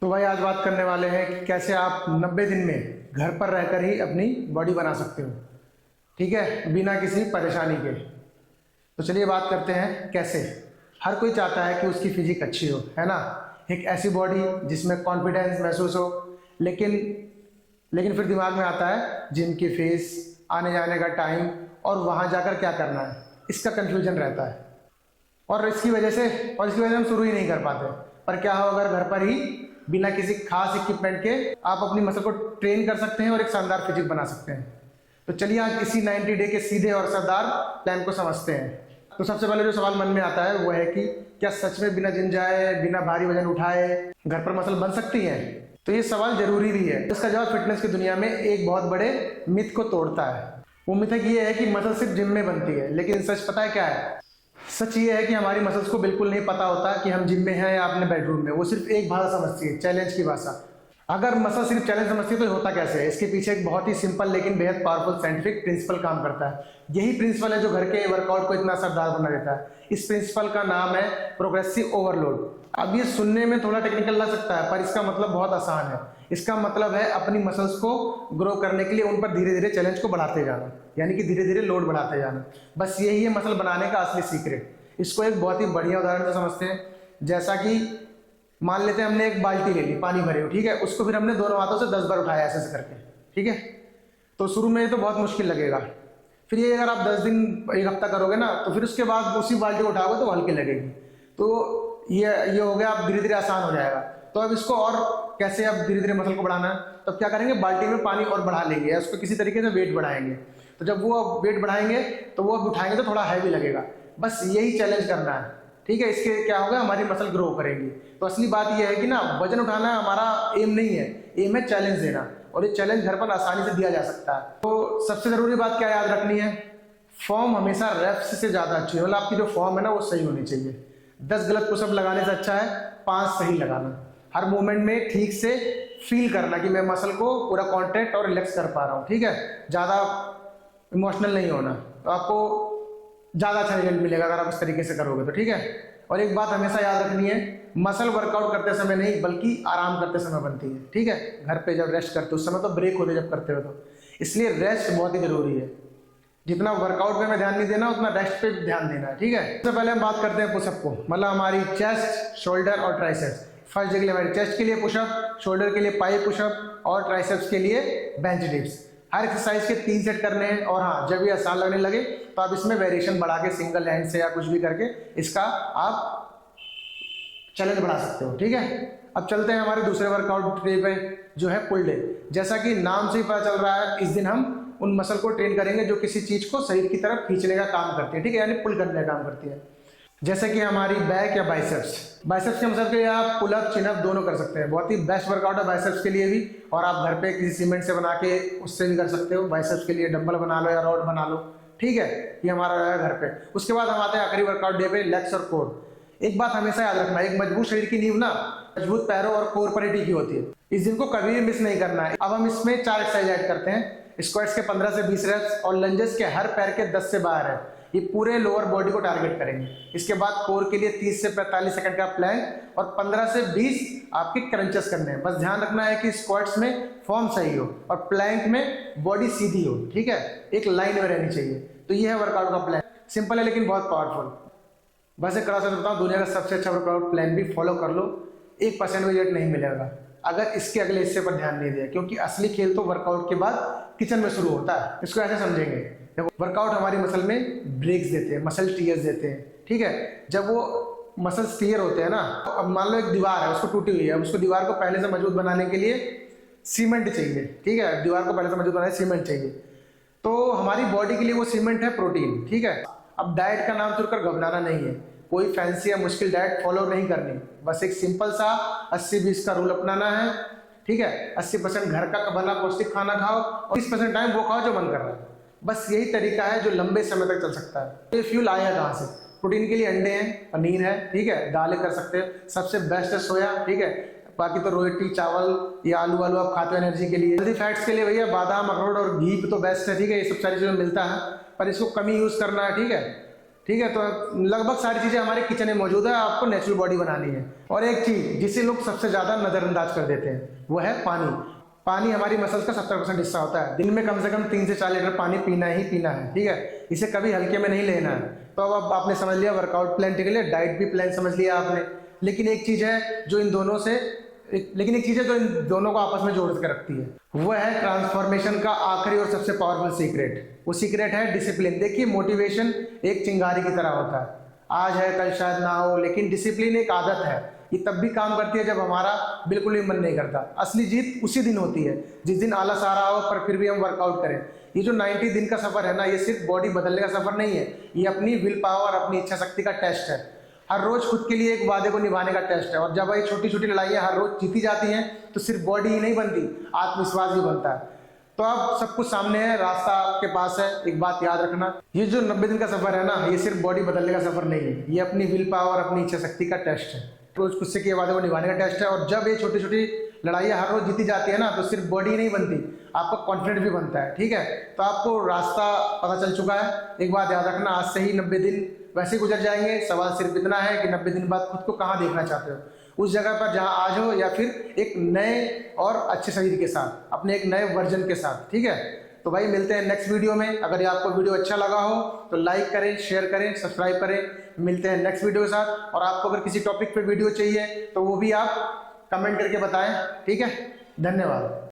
तो भाई आज बात करने वाले हैं कि कैसे आप 90 दिन में घर पर रहकर ही अपनी बॉडी बना सकते हो, ठीक है, बिना किसी परेशानी के। तो चलिए बात करते हैं कैसे। हर कोई चाहता है कि उसकी फिजिक अच्छी हो, है ना, एक ऐसी बॉडी जिसमें कॉन्फिडेंस महसूस हो, लेकिन फिर दिमाग में आता है जिम की फीस, आने जाने का टाइम और वहाँ जाकर क्या करना है, इसका कन्फ्यूजन रहता है। और इसकी वजह से हम शुरू ही नहीं कर पाते। पर क्या हो अगर घर पर ही बिना किसी खास इक्विपमेंट के आप अपनी मसल को ट्रेन कर सकते हैं और एक शानदार फिजिक बना सकते हैं। तो चलिए आज इसी 90 डे के सीधे और असरदार प्लान को समझते हैं। तो सबसे पहले जो सवाल मन में आता है वो है कि क्या सच में बिना जिम जाए, बिना भारी वजन उठाए घर पर मसल बन सकती है? तो ये सवाल जरूरी भी है। इसका जवाब फिटनेस की दुनिया में एक बहुत बड़े मिथ को तोड़ता है। वो मिथ ये है कि मसल सिर्फ जिम में बनती है, लेकिन सच पता है क्या है? सच ये है कि हमारी मसल्स को बिल्कुल नहीं पता होता कि हम जिम में हैं या अपने बेडरूम में। वो सिर्फ एक भाषा समझती है, चैलेंज की भाषा। अगर मसल सिर्फ चैलेंज समझती है तो होता कैसे है? इसके पीछे एक बहुत ही सिंपल लेकिन बेहद पावरफुल साइंटिफिक प्रिंसिपल काम करता है। यही प्रिंसिपल है जो घर के वर्कआउट को इतना असरदार बना देता है। इस प्रिंसिपल का नाम है प्रोग्रेसिव ओवरलोड। अब ये सुनने में थोड़ा टेक्निकल लग सकता है, पर इसका मतलब बहुत आसान है। इसका मतलब है अपनी मसल्स को ग्रो करने के लिए उन पर धीरे धीरे चैलेंज को बढ़ाते जाना, यानी कि धीरे धीरे लोड बढ़ाते जाना। बस यही है मसल बनाने का असली सीक्रेट। इसको एक बहुत ही बढ़िया उदाहरण से समझते हैं। जैसा कि मान लेते हैं हमने एक बाल्टी ले ली, पानी भरे हो, ठीक है, उसको फिर हमने दोनों हाथों से 10 बार उठाया ऐसे करके, ठीक है। तो शुरू में तो बहुत मुश्किल लगेगा, फिर ये अगर आप 10 दिन एक हफ्ता करोगे ना, तो फिर उसके बाद उसी बाल्टी को उठाओगे तो हल्की लगेगी। तो ये हो गया, अब धीरे धीरे आसान हो जाएगा। तो अब इसको और कैसे अब धीरे धीरे मसल को बढ़ाना है, तो अब क्या करेंगे, बाल्टी में पानी और बढ़ा लेंगे या उसको किसी तरीके से वेट बढ़ाएंगे। तो जब वो वेट बढ़ाएंगे तो वो उठाएंगे तो थोड़ा हैवी लगेगा। बस यही चैलेंज करना है, ठीक है। इसके क्या होगा, हमारी मसल ग्रो करेगी। तो असली बात यह है कि ना, वजन उठाना हमारा एम नहीं है, एम है चैलेंज देना, और ये चैलेंज घर पर आसानी से दिया जा सकता है। तो सबसे जरूरी बात क्या याद रखनी है, फॉर्म हमेशा रेप्स से ज्यादा अच्छी है। मतलब आपकी जो फॉर्म है ना वो सही होनी चाहिए। 10 गलत पुशअप लगाने से अच्छा है 5 सही लगाना। हर मूवमेंट में ठीक से फील करना कि मैं मसल को पूरा कॉन्ट्रैक्ट और रिलैक्स कर पा रहा हूँ, ठीक है। ज़्यादा इमोशनल नहीं होना, तो आपको ज़्यादा अच्छा रिजल्ट मिलेगा अगर आप इस तरीके से करोगे तो, ठीक है। और एक बात हमेशा याद रखनी है, मसल वर्कआउट करते समय नहीं बल्कि आराम करते समय बनती है, ठीक है। घर पे जब रेस्ट करते हो उस समय तो ब्रेक होते जब करते हो, तो इसलिए रेस्ट बहुत ही जरूरी है। जितना वर्कआउट पे में ध्यान नहीं देना उतना रेस्ट पे ध्यान देना है, ठीक है। सबसे पहले हम बात करते हैं पुशअप को, मतलब हमारी चेस्ट, शोल्डर और ट्राइसेप्स। फर्स्ट जगह हमारी चेस्ट के लिए पुशअप, शोल्डर के लिए पाई पुशअप और ट्राइसेप्स के लिए बेंच डिप्स। हर एक्सरसाइज के 3 सेट करने हैं। और हाँ, जब ये आसान लगने लगे तो आप इसमें वेरिएशन बढ़ा के सिंगल हैंड से या कुछ भी करके इसका आप चैलेंज बढ़ा सकते हो, ठीक है। अब चलते हैं हमारे दूसरे वर्कआउट डे पे, जो है पुल डे। जैसा कि नाम से ही पता चल रहा है, इस दिन हम उन मसल को ट्रेन करेंगे जो किसी चीज को शरीर की तरफ खींचने का काम करती है, ठीक है, यानी पुल करने का काम करती है। जैसे कि हमारी बैक या बाइसेप्स। बाइसेप्स के मसल के लिए आप पुल अप, चिन अप दोनों कर सकते हैं। बहुत ही बेस्ट वर्कआउट है बाइसेप्स के लिए भी। और आप घर पे किसी सीमेंट से बना के उससे भी कर सकते हो। बाइसेप्स के लिए डंबल बना लो या रॉड बना लो, ठीक है। ये हमारा है घर पे। उसके बाद हम आते हैं आखिरी वर्कआउट डे पे, लेग्स और कोर। एक बात हमेशा याद रखना, एक मजबूत शरीर की नींव ना मजबूत पैरों और कोर पर ही टिकी होती है। इस दिन को कभी भी मिस नहीं करना है। अब हम इसमें 4 एक्सरसाइज ऐड करते हैं। स्क्वाट्स के 15 से 20 रेप्स और लंजेस के हर पैर के 10 से 12 है। ये पूरे लोअर बॉडी को टारगेट करेंगे। इसके बाद कोर के लिए 30 से 45 सेकंड का प्लैंक और 15 से 20 आपके क्रंचेस करने हैं। बस ध्यान रखना है कि स्क्वाट्स में फॉर्म सही हो और प्लैंक में बॉडी सीधी हो, ठीक है, एक लाइन में रहनी चाहिए। तो ये है वर्कआउट का प्लान। सिंपल है लेकिन बहुत पावरफुल। बस एक कड़ा सा बताऊं, दुनिया का सबसे अच्छा वर्कआउट प्लान भी फॉलो कर लो, 1% भी रिजल्ट नहीं मिलेगा अगर इसके अगले हिस्से पर ध्यान नहीं दिया। क्योंकि असली खेल तो वर्कआउट के बाद किचन में शुरू होता है। इसको ऐसे समझेंगे, देखो वर्कआउट हमारी मसल में ब्रेक्स देते हैं, मसल टीयर्स देते हैं, ठीक है। जब वो मसल टीयर होते हैं ना, तो अब मान लो एक दीवार है, उसको टूटी हुई है। अब उसको दीवार को पहले से मजबूत बनाने के लिए सीमेंट चाहिए, ठीक है। दीवार को पहले से मजबूत बनाने सीमेंट चाहिए। तो हमारी बॉडी के लिए वो सीमेंट है प्रोटीन, ठीक है। अब डाइट का नाम सुनकर घबराना नहीं है। कोई फैंसी या मुश्किल डाइट फॉलो नहीं करनी, बस एक सिंपल सा 80-20 का रूल अपनाना है, ठीक है। 80% घर का बना पौष्टिक खाना खाओ और 20% टाइम वो खाओ जो मन कर रहा है। बस यही तरीका है जो लंबे समय तक चल सकता है। ये फ्यूल आया कहाँ से? प्रोटीन के लिए अंडे हैं, पनीर है, ठीक है, दालें कर सकते हैं। सबसे बेस्ट है सोया, ठीक है। बाकी तो रोटी, चावल या आलू आप खाते हो एनर्जी के लिए। हेल्दी फैट्स के लिए भैया बादाम, अखरोट और घी तो बेस्ट है, ठीक है। ये सब सारी चीजें मिलता है, पर इसको कम ही यूज करना है, ठीक है। ठीक है। तो लगभग सारी चीज़ें हमारे किचन में मौजूद है, आपको नेचुरल बॉडी बनानी है। और एक चीज़ जिसे लोग सबसे ज़्यादा नज़रअंदाज कर देते हैं वो है पानी। पानी हमारी मसल्स का 70% हिस्सा होता है। दिन में कम से कम 3 से 4 लीटर पानी पीना ही पीना है, ठीक है। इसे कभी हल्के में नहीं लेना है। तो अब आपने समझ लिया वर्कआउट प्लान के लिए, डाइट भी प्लान समझ लिया आपने। लेकिन एक चीज़ है जो इन दोनों को आपस में जोड़ कर रखती है, वो है ट्रांसफॉर्मेशन का आखिरी और सबसे पावरफुल सीक्रेट। वो सीक्रेट है डिसिप्लिन। देखिए, मोटिवेशन एक चिंगारी की तरह होता है, आज है कल शायद ना हो, लेकिन डिसिप्लिन एक आदत है। ये तब भी काम करती है जब हमारा बिल्कुल भी मन नहीं करता। असली जीत उसी दिन होती है जिस दिन आलस आ रहा हो पर फिर भी हम वर्कआउट करें। ये जो 90 दिन का सफर है ना, ये सिर्फ बॉडी बदलने का सफर नहीं है, ये अपनी विल पावर, अपनी इच्छा शक्ति का टेस्ट है। हर रोज खुद के लिए एक वादे को निभाने का टेस्ट है। और जब ये छोटी छोटी लड़ाइयाँ हर रोज जीती जाती हैं तो सिर्फ बॉडी ही नहीं बनती, आत्मविश्वास भी बनता है। तो अब सब कुछ सामने है, रास्ता आपके पास है। एक बात याद रखना, ये जो 90 दिन का सफर है ना, ये सिर्फ बॉडी बदलने का सफर नहीं है, ये अपनी विल पावर, अपनी इच्छा शक्ति का टेस्ट है, रोज खुद से किए वादे को निभाने का टेस्ट है। और जब ये छोटी छोटी लड़ाइयाँ हर रोज जीती जाती है ना, तो सिर्फ बॉडी नहीं बनती, आपका कॉन्फिडेंस भी बनता है, ठीक है। तो आपको रास्ता पता चल चुका है। एक बात याद रखना, आज से ही 90 दिन वैसे गुजर जाएंगे। सवाल सिर्फ इतना है कि 90 दिन बाद खुद को कहाँ देखना चाहते हो, उस जगह पर जहाँ आज हो, या फिर एक नए और अच्छे शरीर के साथ, अपने एक नए वर्जन के साथ, ठीक है। तो भाई मिलते हैं नेक्स्ट वीडियो में। अगर ये आपको वीडियो अच्छा लगा हो तो लाइक करें, शेयर करें, सब्सक्राइब करें। मिलते हैं नेक्स्ट वीडियो के साथ। और आपको अगर किसी टॉपिक पे वीडियो चाहिए तो वो भी आप कमेंट करके बताएं, ठीक है। धन्यवाद।